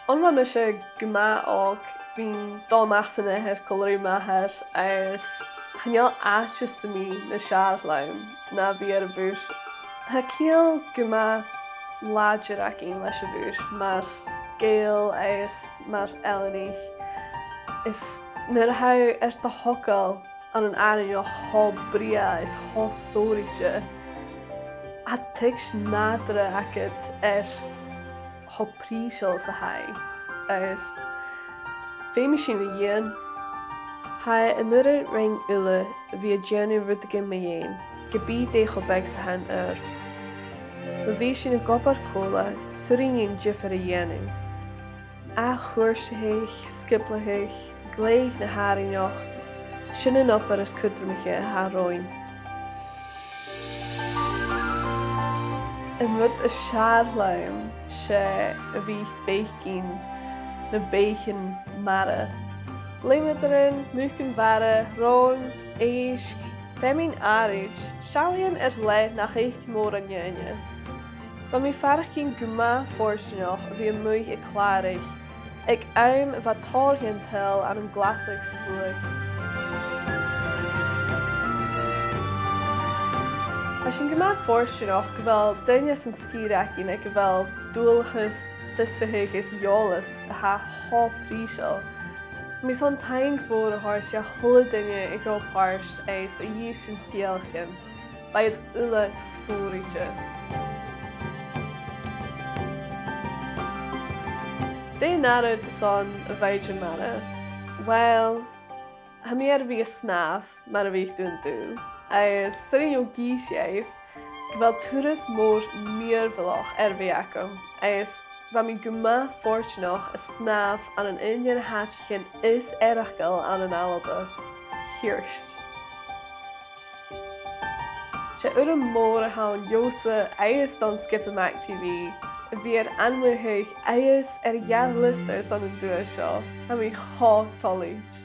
Onvan is a guma og bhín dámasanna ar colorí maithir agus chaneal áte sa mí na sealltainn na bhí ar a bhúr. Tá ciall guma láidir ach aon leis a bhúr mar Gael agus mar Eilean is nuair a thabh ar do thocail an Àrainneachd há bria is há sóirise a tuigh nádra agad ar há príseal sa thaidh agus féimi sin na dhéan. Tha an nuair a ring uile a bhí a déanú rudaige Miann go bí décho beag sa hen ar. Ba bhí sin na gobbar cóla suiríonn difar a dhéanú. A chuirsaigh, skiplathaigh, gléigh na h-Àrainneachd, sin an opar is cudraimeacha thráin. In rud a sealltainn sé a bhí faicinn na Maighdinn Mara. Léimeadainn, muchan mhara, rón, éisc, féimín áirid, sealaíonn ar le nach éich mór an nnéine. Ba mí fearach cinn guma fórsineach a bhí muoich i chláirigh, ag am a bheit timcheall an an glasach slúig. Tá sin guma fórsineach go bhfuil duine san scíreachín ag go bhfuil dúlachas, fistraigh eolas a tha príseal. Mí son tain mhór a thuir sé thula duine ag go páirt as a dhíos sin scéalchan, ba iad uile sóiríte. Dé nárad san a Maighdinn Mara. Well, ha mí ar bhí a snáf mar a bhíh dún dú, agus suiríonn gí séibh go bhfuil turas mór míormhalach ar bhí agam, agus ba mí guma fórsineach a snáf an an Indian háitecin is éireachtail an an h-Alba, thiarst. Sé uair an mór a thann Josa agus don skip a MacTV, a bhí ar anmuthaigh agus ar gheall listeir san an dua seo, a mí chá tollaid.